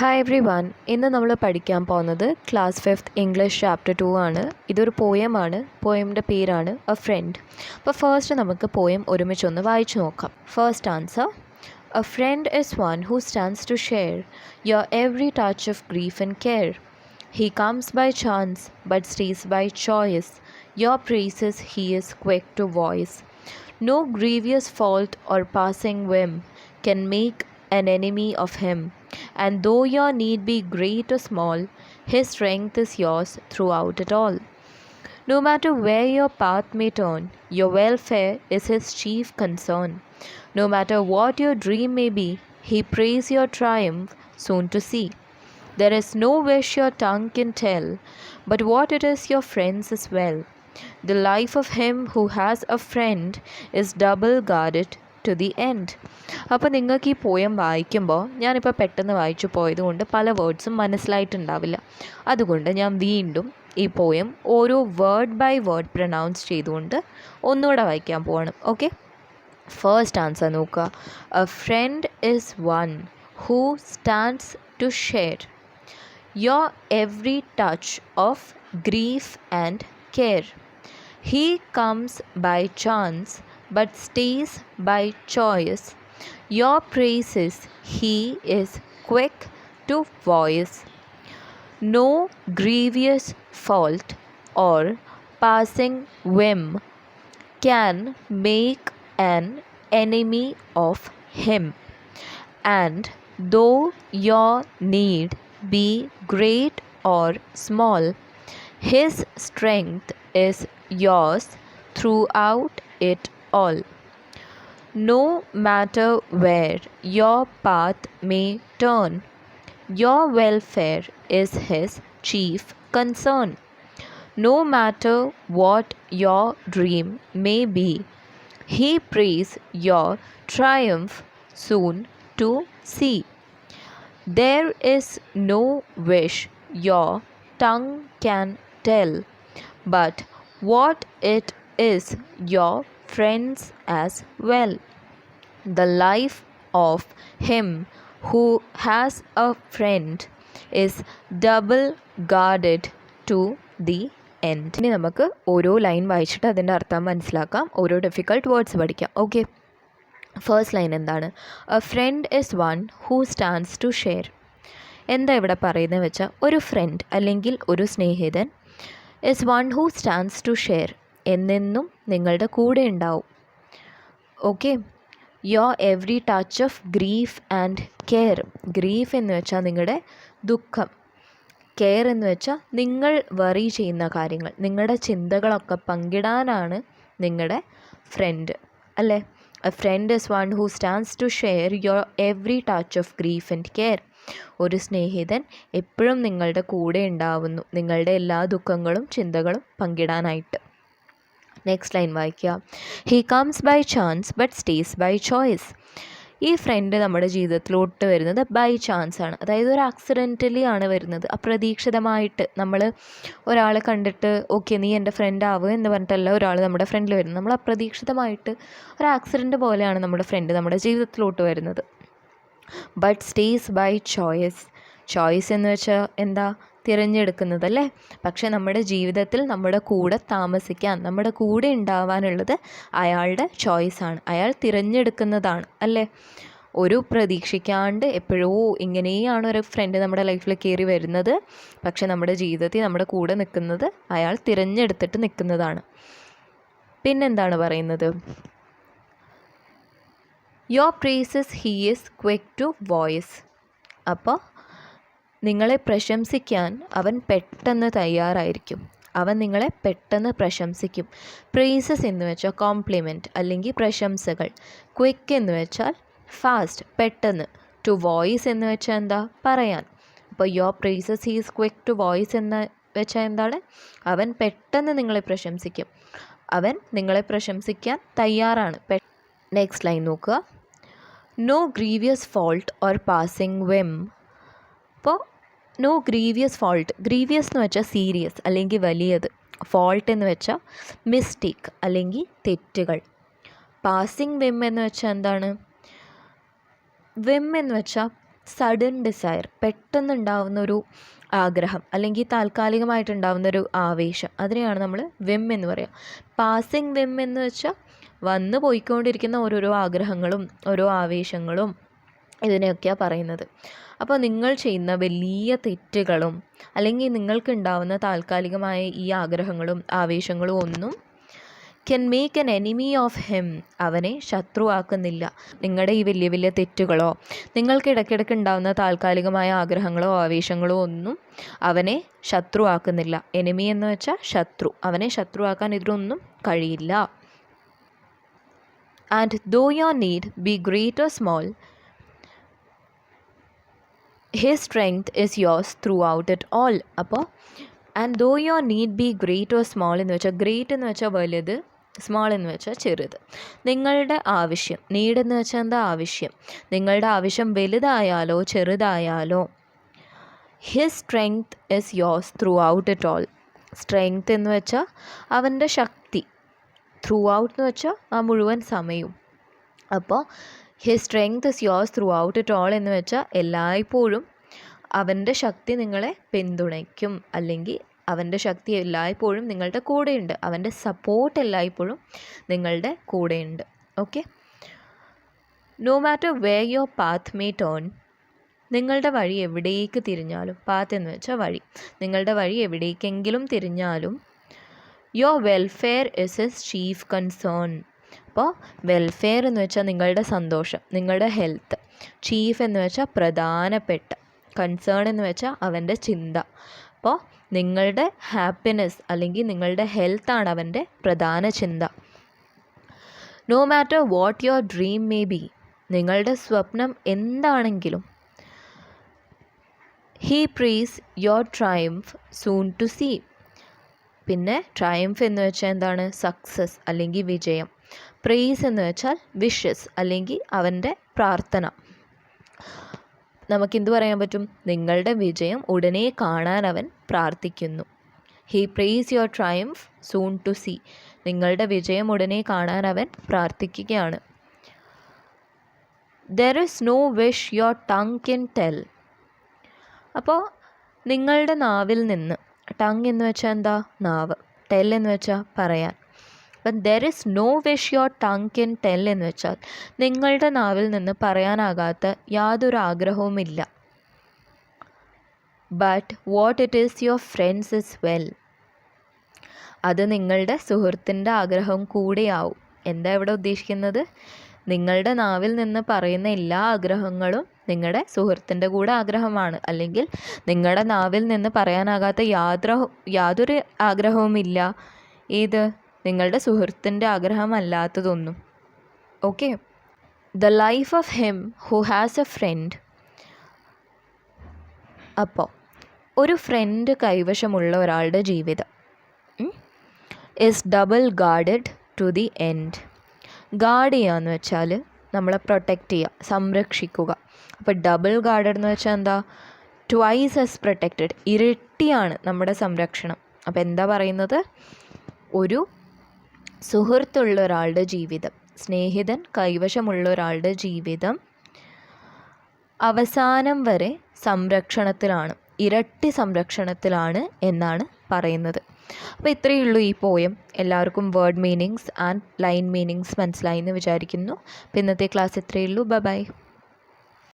Hi every one. ഇന്ന് നമ്മൾ പഠിക്കാൻ പോകുന്നത് ക്ലാസ് 5th ഇംഗ്ലീഷ് ചാപ്റ്റർ 2 ആണ്. ഇതൊരു പോയമാണ്. പോയമിൻ്റെ പേരാണ് എ ഫ്രണ്ട്. അപ്പോൾ ഫസ്റ്റ് നമുക്ക് പോയം ഒരുമിച്ചൊന്ന് വായിച്ചു നോക്കാം. First answer: a friend is one who stands to share your every touch of grief and care. He comes by chance but stays by choice. Your praises he is quick to voice. No grievous fault or passing whim can make an enemy of him. And though your need be great or small, his strength is yours throughout it all. No matter where your path may turn, your welfare is his chief concern. No matter what your dream may be, he prays your triumph soon to see. There is no wish your tongue can tell, but what it is your friends as well. The life of him who has a friend is double guarded to the end. അപ്പോൾ നിങ്ങൾക്ക് ഈ poem വായിക്കുമ്പോൾ ഞാനിപ്പോൾ പെട്ടെന്ന് വായിച്ചു പോയതുകൊണ്ട് പല വേർഡ്സും മനസ്സിലായിട്ടുണ്ടാവില്ല. അതുകൊണ്ട് ഞാൻ വീണ്ടും ഈ പോയം ഓരോ വേർഡ് ബൈ വേർഡ് പ്രൊനൗൺസ് ചെയ്തുകൊണ്ട് ഒന്നുകൂടെ വായിക്കാൻ പോവാണ്. ഓക്കെ, ഫസ്റ്റ് ആൻസർ നോക്കുക. A friend is one who stands to share your every touch of grief and care. He comes by chance but stays by choice. Your praises he is quick to voice. No grievous fault or passing whim can make an enemy of him. And though your need be great or small, his strength is yours throughout it all. No matter where your path may turn, your welfare is his chief concern. No matter what your dream may be, he prays your triumph soon to see. There is no wish your tongue can tell, but what it is your friends as well. The life of him who has a friend is double guarded to the end. ഇനി നമുക്ക് ഓരോ line വായിച്ചിട്ട് അതിൻ്റെ അർത്ഥം മനസ്സിലാക്കാം. ഓരോ difficult words പഠിക്കാം. Okay, first line എന്താണ്? A friend is one who stands to share. എന്താ ഇവിടെ പറയുന്നത് വെച്ചാൽ, ഒരു ഫ്രണ്ട് അല്ലെങ്കിൽ ഒരു സ്നേഹിതൻ is one who stands to share, എന്നെന്നും നിങ്ങളുടെ കൂടെ ഉണ്ടാവും. Okay, your every touch of grief and care. Grief എന്ന് വെച്ചാൽ നിങ്ങളുടെ ദുഃഖം, കെയർ എന്ന് വെച്ചാൽ നിങ്ങൾ വറി ചെയ്യുന്ന കാര്യങ്ങൾ, നിങ്ങളുടെ ചിന്തകളൊക്കെ പങ്കിടാനാണ് നിങ്ങളുടെ ഫ്രണ്ട്, അല്ലേ? A friend is one who stands to share your every touch of grief and care. ഒരു സ്നേഹിതൻ എപ്പോഴും നിങ്ങളുടെ കൂടെ ഉണ്ടാവുന്നു, നിങ്ങളുടെ എല്ലാ ദുഃഖങ്ങളും ചിന്തകളും പങ്കിടാനായിട്ട്. നെക്സ്റ്റ് ലൈൻ വായിക്കുക. He comes by chance but stays by choice. ഈ ഫ്രണ്ട് നമ്മുടെ ജീവിതത്തിലോട്ട് വരുന്നത് ബൈ ചാൻസ് ആണ്, അതായത് ഒരു ആക്സിഡൻ്റലി ആണ് വരുന്നത്. അപ്രതീക്ഷിതമായിട്ട് നമ്മൾ ഒരാളെ കണ്ടിട്ട് ഓക്കെ നീ എൻ്റെ ഫ്രണ്ട് ആവുക എന്ന് പറഞ്ഞിട്ടല്ല ഒരാൾ നമ്മുടെ ഫ്രണ്ടിൽ വരുന്നത്. നമ്മൾ അപ്രതീക്ഷിതമായിട്ട് ഒരു ആക്സിഡൻറ്റ് പോലെയാണ് നമ്മുടെ ഫ്രണ്ട് നമ്മുടെ ജീവിതത്തിലോട്ട് വരുന്നത്. But stays by choice. Choice എന്ന് വെച്ചാൽ എന്താ? തിരഞ്ഞെടുക്കുന്നത്, അല്ലേ? പക്ഷെ നമ്മുടെ ജീവിതത്തിൽ നമ്മുടെ കൂടെ താമസിക്കാൻ, നമ്മുടെ കൂടെ ഉണ്ടാവാനുള്ളത് അയാളുടെ ചോയ്സാണ്, അയാൾ തിരഞ്ഞെടുക്കുന്നതാണ്, അല്ലേ? ഒരു പ്രതീക്ഷിക്കാണ്ട് എപ്പോഴോ ഇങ്ങനെയാണ് ഒരു ഫ്രണ്ട് നമ്മുടെ ലൈഫിൽ കയറി വരുന്നത്, പക്ഷെ നമ്മുടെ ജീവിതത്തിൽ നമ്മുടെ കൂടെ നിൽക്കുന്നത് അയാൾ തിരഞ്ഞെടുത്തിട്ട് നിൽക്കുന്നതാണ്. പിന്നെന്താണ് പറയുന്നത്? Your praises he is quick to voice. അപ്പോൾ നിങ്ങളെ പ്രശംസിക്കാൻ അവൻ പെട്ടെന്ന് തയ്യാറായിരിക്കും, അവൻ നിങ്ങളെ പെട്ടെന്ന് പ്രശംസിക്കും. പ്രേസസ് എന്ന് വെച്ചാൽ കോംപ്ലിമെൻറ്റ് അല്ലെങ്കിൽ പ്രശംസകൾ. ക്വിക്ക് എന്ന് വെച്ചാൽ ഫാസ്റ്റ്, പെട്ടെന്ന്. ടു വോയിസ് എന്ന് വെച്ചാൽ എന്താ? പറയാൻ. അപ്പോൾ your praises he is quick to voice എന്ന് വെച്ചാൽ എന്താണ്? അവൻ പെട്ടെന്ന് നിങ്ങളെ പ്രശംസിക്കും, അവൻ നിങ്ങളെ പ്രശംസിക്കാൻ തയ്യാറാണ്. നെക്സ്റ്റ് ലൈൻ നോക്കുക. No grievous fault or passing whim. അപ്പോൾ നോ ഗ്രീവിയസ് ഫോൾട്ട്. ഗ്രീവിയസ് എന്ന് വെച്ചാൽ സീരിയസ് അല്ലെങ്കിൽ വലിയത്. ഫോൾട്ട് എന്ന് വെച്ചാൽ മിസ്റ്റേക്ക് അല്ലെങ്കിൽ തെറ്റുകൾ. പാസിങ് വിം എന്ന് വെച്ചാൽ എന്താണ്? വിം എന്ന് വെച്ചാൽ സഡൻ ഡിസയർ, പെട്ടെന്നുണ്ടാവുന്നൊരു ആഗ്രഹം അല്ലെങ്കിൽ താൽക്കാലികമായിട്ടുണ്ടാവുന്നൊരു ആവേശം, അതിനെയാണ് നമ്മൾ വിം എന്ന് പറയുക. പാസിങ് വിം എന്ന് വെച്ചാൽ വന്നു പോയിക്കൊണ്ടിരിക്കുന്ന ഓരോരോ ആഗ്രഹങ്ങളും ഓരോ ആവേശങ്ങളും ഇതിനെയൊക്കെയാണ് പറയുന്നത്. അപ്പോൾ നിങ്ങൾ ചെയ്യുന്ന വലിയ തെറ്റുകളും അല്ലെങ്കിൽ നിങ്ങൾക്കുണ്ടാവുന്ന താൽക്കാലികമായ ഈ ആഗ്രഹങ്ങളും ആവേശങ്ങളും ഒന്നും can make an enemy of him, അവനെ ശത്രുവാക്കുന്നില്ല. നിങ്ങളുടെ ഈ വലിയ വലിയ തെറ്റുകളോ നിങ്ങൾക്ക് ഇടയ്ക്കിടയ്ക്ക് ഉണ്ടാകുന്ന താൽക്കാലികമായ ആഗ്രഹങ്ങളോ ആവേശങ്ങളോ ഒന്നും അവനെ ശത്രുവാക്കുന്നില്ല. എനിമി എന്ന് വെച്ചാൽ ശത്രു, അവനെ ശത്രുവാക്കാൻ ഇതിലൊന്നും കഴിയില്ല. And though your need be great or small, his strength is yours throughout it all. അപ്പോൾ and though your need be great or small എന്ന് വെച്ചാൽ ഗ്രേറ്റ് എന്ന് വെച്ചാൽ വലുത്, സ്മോൾ എന്ന് വെച്ചാൽ ചെറുത്. നിങ്ങളുടെ ആവശ്യം, നീഡ് എന്ന് വെച്ചാൽ എന്താ, ആവശ്യം. നിങ്ങളുടെ ആവശ്യം വലുതായാലോ ചെറുതായാലോ, his strength is yours throughout it all. Strength എന്ന് വെച്ചാൽ അവൻ്റെ ശക്തി, ത്രൂ ഔട്ട് എന്ന് വെച്ചാൽ ആ മുഴുവൻ സമയവും. അപ്പോൾ his strength is yours throughout it all എന്ന് വെച്ചാൽ എല്ലായ്പ്പോഴും അവൻ്റെ ശക്തി നിങ്ങളെ പിന്തുണയ്ക്കും, അല്ലെങ്കിൽ അവൻ്റെ ശക്തി എല്ലായ്പ്പോഴും നിങ്ങളുടെ കൂടെയുണ്ട്, അവൻ്റെ സപ്പോർട്ട് എല്ലായ്പ്പോഴും നിങ്ങളുടെ കൂടെയുണ്ട്. Okay, no matter where your path may turn, നിങ്ങളുടെ വഴി എവിടേക്ക് തിരിഞ്ഞാലും, പാത്ത് എന്ന് വെച്ചാൽ വഴി, നിങ്ങളുടെ വഴി എവിടേക്കെങ്കിലും തിരിഞ്ഞാലും, your welfare is his chief concern. അപ്പോൾ വെൽഫെയർ എന്ന് വെച്ചാൽ നിങ്ങളുടെ സന്തോഷം, നിങ്ങളുടെ ഹെൽത്ത്, ചീഫ് എന്ന് വെച്ചാൽ പ്രധാനപ്പെട്ട, കൺസേൺ എന്ന് വെച്ചാൽ അവൻ്റെ ചിന്ത. അപ്പോൾ നിങ്ങളുടെ ഹാപ്പിനെസ് അല്ലെങ്കിൽ നിങ്ങളുടെ ഹെൽത്താണ് അവൻ്റെ പ്രധാന ചിന്ത. No matter what your dream may be, നിങ്ങളുടെ സ്വപ്നം എന്താണെങ്കിലും, he praise your triumph soon to see. പിന്നെ ട്രയംഫ് എന്ന് വെച്ചാൽ എന്താണ്, സക്സസ് അല്ലെങ്കിൽ വിജയം. പ്രേസ് എന്ന് വെച്ചാൽ വിഷസ് അല്ലെങ്കിൽ അവൻ്റെ പ്രാർത്ഥന. നമുക്കെന്ത് പറയാൻ പറ്റും, നിങ്ങളുടെ വിജയം ഉടനെ കാണാൻ അവൻ പ്രാർത്ഥിക്കുന്നു. He prays your triumph soon to see, നിങ്ങളുടെ വിജയം ഉടനെ കാണാൻ അവൻ പ്രാർത്ഥിക്കുകയാണ്. There is no wish your tongue can tell. അപ്പോൾ നിങ്ങളുടെ നാവിൽ നിന്ന്, ടങ് എന്ന് വെച്ചാൽ എന്താ, നാവ്, ടെൽ എന്ന് വെച്ചാൽ പറയാൻ. അപ്പം there is no wish your tongue can tell എന്ന് വെച്ചാൽ നിങ്ങളുടെ നാവിൽ നിന്ന് പറയാനാകാത്ത യാതൊരു ആഗ്രഹവുമില്ല. But what it is your friend's is well, അത് നിങ്ങളുടെ സുഹൃത്തിൻ്റെ ആഗ്രഹം കൂടെയാവും. എന്താ ഇവിടെ ഉദ്ദേശിക്കുന്നത്, നിങ്ങളുടെ നാവിൽ നിന്ന് പറയുന്ന എല്ലാ ആഗ്രഹങ്ങളും നിങ്ങളുടെ സുഹൃത്തിൻ്റെ കൂടെ ആഗ്രഹമാണ്, അല്ലെങ്കിൽ നിങ്ങളുടെ നാവിൽ നിന്ന് പറയാനാകാത്ത യാതൊരു ആഗ്രഹവുമില്ല. ഏത്, നിങ്ങളുടെ സുഹൃത്തിൻ്റെ ആഗ്രഹമല്ലാത്തതൊന്നും. Okay, the life of him who has a friend. അപ്പോൾ ഒരു ഫ്രണ്ട് കൈവശമുള്ള ഒരാളുടെ ജീവിതം is double guarded to the end. Guard ചെയ്യുക എന്ന് വെച്ചാൽ നമ്മളെ പ്രൊട്ടക്റ്റ് ചെയ്യുക, സംരക്ഷിക്കുക. അപ്പോൾ ഡബിൾ ഗാർഡഡ് എന്ന് വെച്ചാൽ എന്താ, ട്വൈസ് ആസ് പ്രൊട്ടക്റ്റഡ്, ഇരട്ടിയാണ് നമ്മുടെ സംരക്ഷണം. അപ്പോൾ എന്താ പറയുന്നത്, ഒരു സുഹൃത്തുള്ള ഒരാളുടെ ജീവിതം, സ്നേഹിതൻ കൈവശമുള്ള ഒരാളുടെ ജീവിതം അവസാനം വരെ സംരക്ഷണത്തിലാണ്, ഇരട്ടി സംരക്ഷണത്തിലാണ് എന്നാണ് പറയുന്നത്. അപ്പോൾ ഇത്രയേ ഉള്ളൂ ഈ പോയം. എല്ലാവർക്കും word meanings and line meanings മനസ്സിലായി എന്ന് വിചാരിക്കുന്നു. അപ്പോൾ ഇന്നത്തെ ക്ലാസ് ഇത്രയേ ഉള്ളൂ. ബൈ.